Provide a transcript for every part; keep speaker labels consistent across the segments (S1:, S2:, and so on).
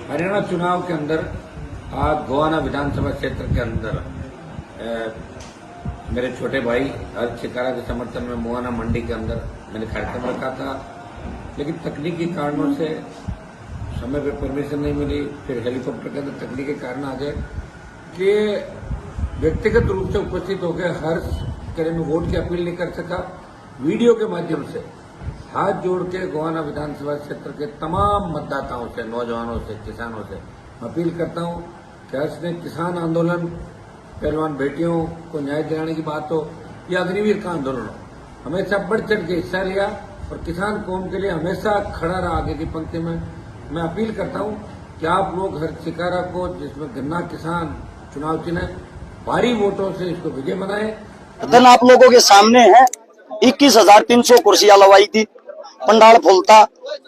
S1: हरियाणा चुनाव के अंदर आज गोवाना विधानसभा क्षेत्र के अंदर मेरे छोटे भाई हर्ष चिकारा के समर्थन में मोहाना मंडी के अंदर मैंने कार्यक्रम रखा था, लेकिन तकनीकी कारणों से समय पे परमिशन नहीं मिली। फिर हेलीकॉप्टर के अंदर तकनीकी कारण आ गए कि व्यक्तिगत रूप से उपस्थित होकर हर्ष करे में वोट की अपील नहीं कर सका। वीडियो के माध्यम से हाथ जोड़ के गोवाना विधानसभा क्षेत्र के तमाम मतदाताओं से, नौजवानों से, किसानों से अपील करता हूं कि हर्ष ने किसान आंदोलन, पहलवान बेटियों को न्याय दिलाने की बात हो या अग्निवीर का आंदोलन हो, हमेशा बढ़ चढ़ के हिस्सा लिया और किसान कौम के लिए हमेशा खड़ा रहा आगे की पंक्ति में। मैं अपील करता हूं कि आप लोग हर्ष चिकारा को, जिसमें गन्ना किसान चुनाव चिन्ह, भारी वोटों से इसको विजय बनाए।
S2: धन आप लोगों के सामने है। 21,300 कुर्सियां लगवाई थी, पंडाल फुल था,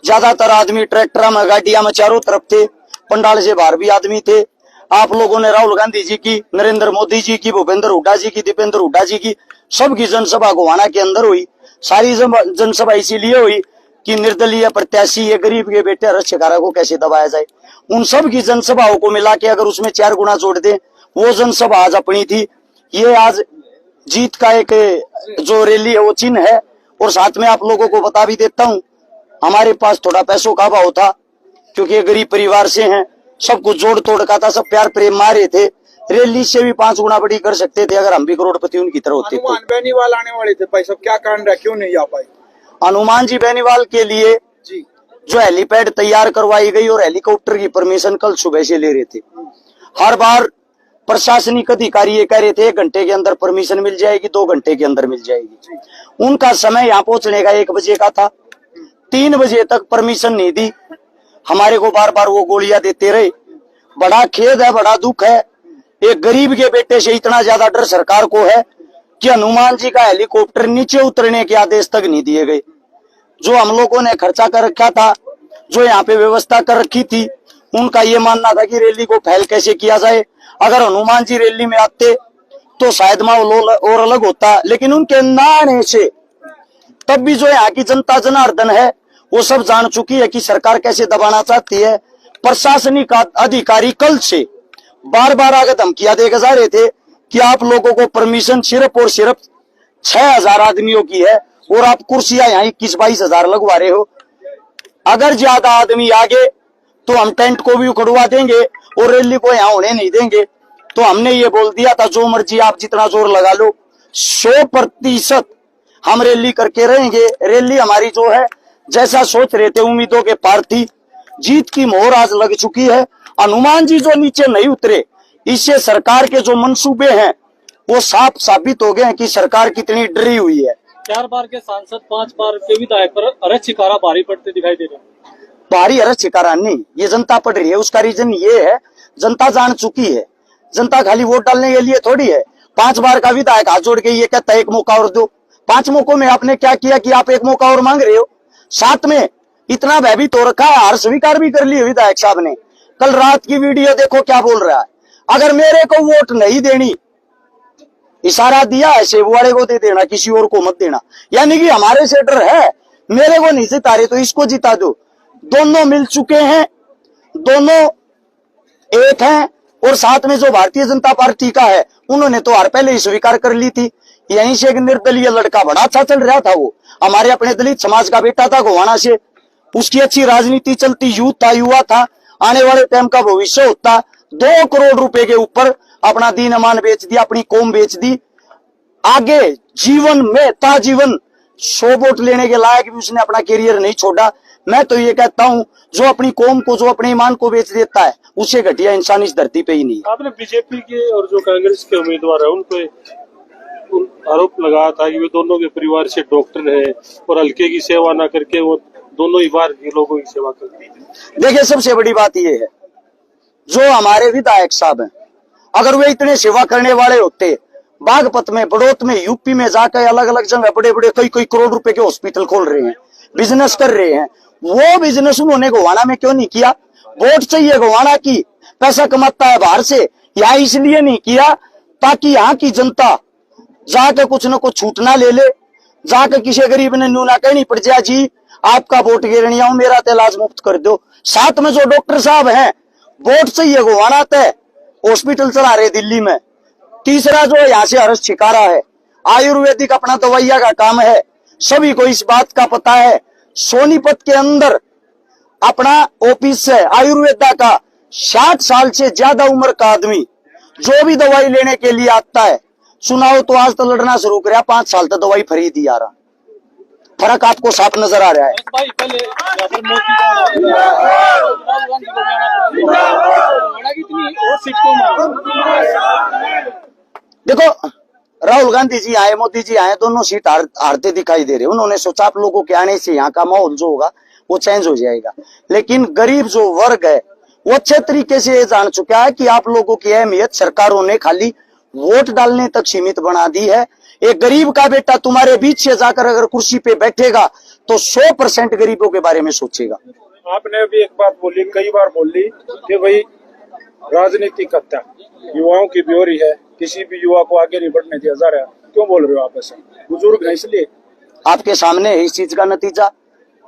S2: ज्यादातर आदमी ट्रैक्टर में, गाड़िया में चारों तरफ थे, पंडाल से बाहर भी आदमी थे। आप लोगों ने राहुल गांधी जी की, नरेंद्र मोदी जी की, भूपेंद्र हुड्डा जी की, दीपेंद्र हुड्डा जी की, सबकी जनसभा गोवाना के अंदर हुई। सारी जनसभा इसीलिए हुई कि निर्दलीय प्रत्याशी ये गरीब के बेटे हर्ष चिकारा को कैसे दबाया जाए। उन सब की जनसभाओं को मिला के अगर उसमें 4 गुना जोड़ दे, वो जनसभा आज अपनी थी। ये आज जीत का एक जो रैली है वो चिन्ह है। और साथ में आप लोगों को बता भी देता हूं, हमारे पास थोड़ा पैसों का अभाव था क्योंकि गरीब परिवार से हैं, सब कुछ जोड़ तोड़ का था, सब प्यार प्रेम मारे थे। रैली से भी 5 गुना बड़ी कर सकते थे अगर हम भी करोड़पति उनकी तरह होते।
S3: हनुमान बेनीवाल आने वाले थे, भाई साहब क्या कारण रहा, क्यों नहीं आ पाए?
S2: हनुमान जी बेनीवाल के लिए
S3: जी
S2: जो हेलीपैड तैयार करवाई गई और हेलीकॉप्टर की परमिशन कल सुबह से ले रहे थे। हर बार प्रशासनिक अधिकारी ये कह रहे थे 1 घंटे के अंदर परमिशन मिल जाएगी, 2 घंटे के अंदर मिल जाएगी। उनका समय यहाँ पहुंचने का 1 बजे का था, 3 बजे तक परमिशन नहीं दी। हमारे को बार बार वो गोलियां देते रहे। बड़ा खेद है, बड़ा दुख है। एक गरीब के बेटे से इतना ज्यादा डर सरकार को है कि हनुमान जी का हेलीकॉप्टर नीचे उतरने के आदेश तक नहीं दिए गए। जो हम लोगों ने खर्चा कर रखा था, जो यहाँ पे व्यवस्था कर रखी थी, उनका ये मानना था कि रैली को फैल कैसे किया जाए। अगर हनुमान जी रैली में आते तो शायद माहौल और अलग होता, लेकिन उनके ना आने से तब भी जो यहाँ की जनता जनार्दन है वो सब जान चुकी है कि सरकार कैसे दबाना चाहती है। प्रशासनिक अधिकारी कल से बार बार आगे धमकियां देके जा रहे थे कि आप लोगों को परमिशन सिर्फ और सिर्फ 6,000 आदमियों की है और आप कुर्सियां यहाँ 21-22 हजार लगवा रहे हो। अगर ज्यादा आदमी आगे तो हम टेंट को भी उखड़वा देंगे और रैली को यहाँ होने नहीं देंगे। तो हमने ये बोल दिया था, जो मर्जी आप जितना जोर लगा लो, 100% हम रैली करके रहेंगे। रैली हमारी जो है, जैसा सोच रहे थे उम्मीदों के पार थी। जीत की मोहर आज लग चुकी है। हनुमान जी जो नीचे नहीं उतरे, इससे सरकार के जो मंसूबे हैं वो साफ साबित हो गए हैं कि सरकार कितनी डरी हुई है।
S4: 4 बार के सांसद, 5 बार के विधायक पर हर्ष चिकारा भारी पड़ते दिखाई दे रहे हैं।
S2: भारी हर्ष चिकारा नहीं, ये जनता पड़ रही है। उसका रीजन ये है, जनता जान चुकी है। जनता खाली वोट डालने के लिए थोड़ी है। 5 बार का विधायक हाथ जोड़ के ये कहता है 1 मौका और दो। 5 मौकों में आपने क्या किया कि आप 1 मौका और मांग रहे हो। साथ में इतना भयभीत हो रखा है, हार स्वीकार भी कर ली विधायक साहब ने। कल रात की वीडियो देखो क्या बोल रहा है, अगर मेरे को वोट नहीं देनी, इशारा दिया ऐसे वाले को दे देना, किसी और को मत देना। यानी कि हमारे से डर है, मेरे को नहीं जिता रहे तो इसको जिता दो। दोनों मिल चुके हैं, दोनों एक हैं। और साथ में जो भारतीय जनता पार्टी का है, उन्होंने तो हार पहले ही स्वीकार कर ली थी। यहीं से एक निर्दलीय लड़का बड़ा अच्छा चल रहा था, वो हमारे अपने दलित समाज का बेटा था गोवाना से, उसकी अच्छी राजनीति चलती, यूथ था, युवा था, आने वाले टाइम का भविष्य होता। 2 करोड़ रुपए के ऊपर अपना दीन अमान बेच दिया, अपनी कौम बेच दी। आगे जीवन में ताजीवन 100 वोट लेने के लायक भी उसने अपना कैरियर नहीं छोड़ा। मैं तो ये कहता हूं, जो अपनी कौम को, जो अपने ईमान को बेच देता है, उससे घटिया इंसान इस धरती पे ही नहीं।
S4: आपने बीजेपी के और जो कांग्रेस के उम्मीदवार है उन पे आरोप लगाया था कि वे दोनों के परिवार से डॉक्टर है और हल्के की सेवा ना करके वो दोनों ही बार के लोगों की सेवा करते हैं।
S2: देखिए, सबसे बड़ी बात ये है, जो हमारे विधायक साहब हैं, अगर वे इतने सेवा करने वाले होते, बागपत में, बड़ौत में, यूपी में जाकर अलग अलग जगह बड़े बड़े कई करोड़ रुपए के हॉस्पिटल खोल रहे हैं, बिजनेस कर रहे हैं, वो बिजनेस उन्होंने गोवाना में क्यों नहीं किया? वोट चाहिए गोवाना की, पैसा कमाता है बाहर से, यहाँ इसलिए नहीं किया ताकि यहाँ की जनता जाकर कुछ न कुछ छूट ना ले ले, जाकर किसी गरीब ने न्यू ना कहनी पड़ जाए जी आपका वोट गिरनिया मेरा तो इलाज मुफ्त कर दो। साथ में जो डॉक्टर साहब हैं, वोट चाहिए गोवाना तय, हॉस्पिटल चला रहे दिल्ली में। तीसरा जो यहाँ से हर्ष छिकारा है, आयुर्वेदिक अपना दवाइया का काम है, सभी को इस बात का पता है। सोनीपत के अंदर अपना ऑफिस है आयुर्वेदा का, 60 साल से ज्यादा उम्र का आदमी जो भी दवाई लेने के लिए आता है, चुनाव तो आज तो लड़ना शुरू कर 5 साल तक दवाई फ्री दी आ रहा। फर्क आपको साफ नजर आ रहा है।
S5: भाई पहले यहाँ पर मोदी राहुल गांधी को जाना कितनी और सीट को
S2: देखो, राहुल गांधी जी आए, मोदी जी आए, दोनों सीट हारते दिखाई दे रहे। उन्होंने सोचा आप लोगों के आने से यहाँ का माहौल जो होगा वो चेंज हो जाएगा, लेकिन गरीब जो वर्ग है वो अच्छे तरीके से ये जान चुका है कि आप लोगों की अहमियत सरकारों ने खाली वोट डालने तक सीमित बना दी है। एक गरीब का बेटा तुम्हारे बीच से जाकर अगर कुर्सी पे बैठेगा तो 100% गरीबों के बारे में सोचेगा।
S3: आपने अभी एक बात बोली, कई बार बोली कि भाई राजनीतिक हत्या युवाओं की ब्योरी है, किसी भी युवा को आगे नहीं बढ़ने दिया जा रहा। क्यों बोल रहे हो आप ऐसा? बुजुर्ग है इसलिए?
S2: आपके सामने है इस चीज का नतीजा।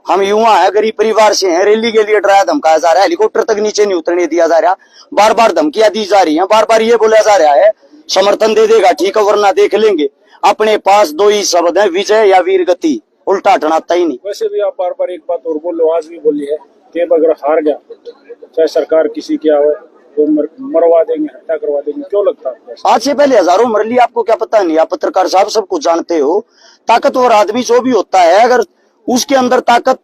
S2: हम युवा है, गरीब परिवार से हैं, रैली के लिए डराया धमकाया जा रहा है, हेलीकॉप्टर तक नीचे नहीं उतरने दिया जा रहा, बार बार धमकियां दी जा रही हैं, बार बार ये बोला जा रहा है समर्थन दे देगा ठीक है वरना देख लेंगे। अपने पास 2 ही शब्द है, विजय या वीर गति, उल्टा हटनाता ही नहीं।
S3: वैसे भी आप बार बार एक बात और बोलो, आज भी बोली है कि अगर हार गया चाहे सरकार किसी की आवे तो मरवा देंगे, हत्या करवा देंगे। क्यों लगता है?
S2: आज से पहले हजारों मर ली, आपको क्या पता नहीं? आप पत्रकार साहब सब कुछ जानते हो। ताकतवर आदमी जो भी होता है, अगर उसके अंदर ताकत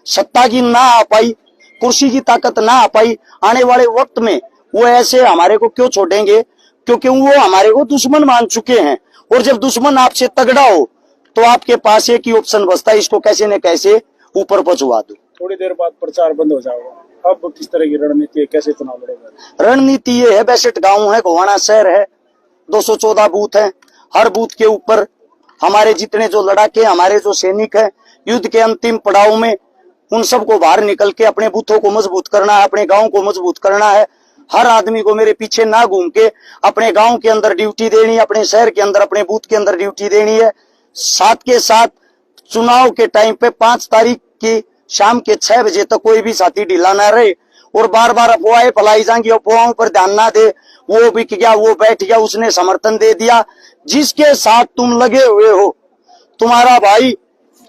S2: सत्ता की ना आ पाई, कुर्सी की ताकत ना आ पाई, आने वाले वक्त में वो ऐसे हमारे को क्यों छोड़ेंगे? क्योंकि वो हमारे को दुश्मन मान चुके हैं। और जब दुश्मन आपसे तगड़ा हो तो आपके पास एक ही ऑप्शन बचता है, इसको कैसे न कैसे ऊपर पहुंचवा दो।
S3: थोड़ी देर बाद प्रचार बंद हो जाएगा, अब किस तरह की रणनीति है, कैसे चुनाव लड़ेगा?
S2: रणनीति ये है, 62 गांव है, गोवाना शहर है, 214 बूथ है। हर बूथ के ऊपर हमारे जितने जो लड़ाके, हमारे जो सैनिक हैं, युद्ध के अंतिम पड़ाव में, उन सबको बाहर निकल के अपने बूथों को मजबूत करना है, अपने गांव को मजबूत करना है। हर आदमी को मेरे पीछे ना घूम के अपने गांव के अंदर ड्यूटी देनी है, अपने शहर के अंदर, अपने बूथ के अंदर ड्यूटी देनी है। साथ के साथ चुनाव के टाइम पे 5 तारीख की शाम के 6 बजे तक कोई भी साथी ढीला ना रहे और बार बार अफवाहें फैलाई जाएंगी, अफवाहों पर ध्यान ना दे। वो बिक गया, वो बैठ गया, उसने समर्थन दे दिया। जिसके साथ तुम लगे हुए हो, तुम्हारा भाई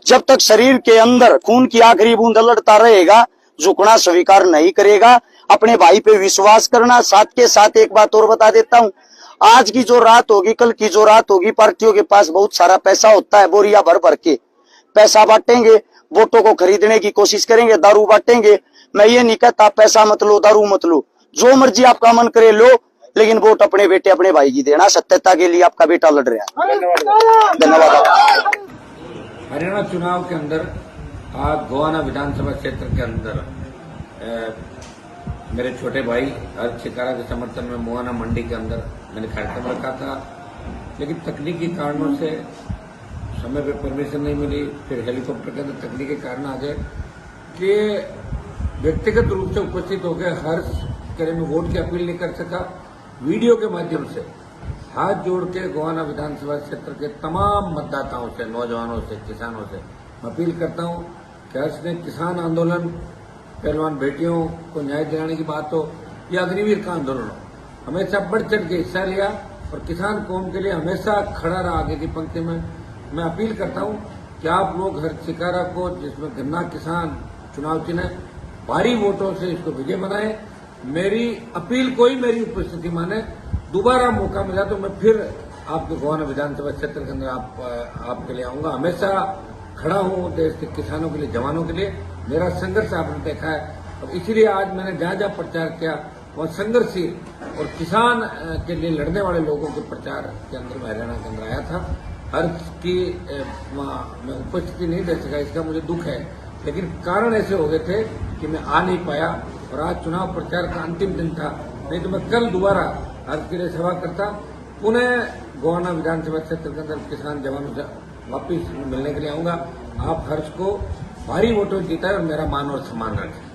S2: जब तक शरीर के अंदर खून की आखिरी बूंद लड़ता रहेगा, झुकना स्वीकार नहीं करेगा। अपने भाई पे विश्वास करना। साथ के साथ एक बात और बता देता हूँ, आज की जो रात होगी, कल की जो रात होगी, पार्टियों के पास बहुत सारा पैसा होता है, बोरिया भर भर के पैसा बांटेंगे, वोटों को खरीदने की कोशिश करेंगे, दारू बांटेंगे। मैं ये नहीं कहता पैसा मत लो, दारू मत लो, जो मर्जी आपका मन करे लो, लेकिन वोट अपने बेटे अपने भाई की देना। सत्यता के लिए आपका बेटा लड़ रहा है। धन्यवाद।
S1: हरियाणा चुनाव के अंदर आज गोवाना विधानसभा क्षेत्र के अंदर मेरे छोटे भाई हर्ष छिकारा के समर्थन में मोहाना मंडी के अंदर मैंने कार्यक्रम रखा था, लेकिन तकनीकी कारणों से समय पे परमिशन नहीं मिली। फिर हेलीकॉप्टर के अंदर तकनीकी कारण आ गए कि व्यक्तिगत रूप से उपस्थित होकर हर्ष करे में वोट की अपील नहीं कर सका। वीडियो के माध्यम से हाथ जोड़ के गोवाना विधानसभा क्षेत्र के तमाम मतदाताओं से, नौजवानों से, किसानों से मैं अपील करता हूं कि हर्ष ने किसान आंदोलन, पहलवान बेटियों को न्याय दिलाने की बात हो या अग्निवीर का आंदोलन हो, हमेशा बढ़ चढ़ के हिस्सा लिया और किसान कौम के लिए हमेशा खड़ा रहा आगे की पंक्ति में। मैं अपील करता हूं कि आप लोग हर्ष छिकारा को, जिसमें गन्ना किसान चुनाव चिन्ह, भारी वोटों से इसको विजय बनाए। मेरी अपील कोई मेरी उपस्थिति माने, दोबारा मौका मिला तो मैं फिर आपके गोवाना विधानसभा क्षेत्र के अंदर आपके लिए आऊंगा। हमेशा खड़ा हूं देश के किसानों के लिए, जवानों के लिए। मेरा संघर्ष आपने देखा है और इसीलिए आज मैंने जहां जहां प्रचार किया वहां संघर्षशील और किसान के लिए लड़ने वाले लोगों के प्रचार के अंदर मैं हरियाणा के अंदर आया था। हर्ष की मैं उपस्थिति नहीं दे सका, इसका मुझे दुख है, लेकिन कारण ऐसे हो गए थे कि मैं आ नहीं पाया और आज चुनाव प्रचार का अंतिम दिन था। नहीं तो मैं कल दोबारा हर्ष के लिए सभा करता, पुनः गोवाना विधानसभा क्षेत्र के अंदर किसान जवानों से वापिस मिलने के लिए आऊंगा। आप हर्ष को भारी वोटों जीता है और मेरा मान और सम्मान रखें।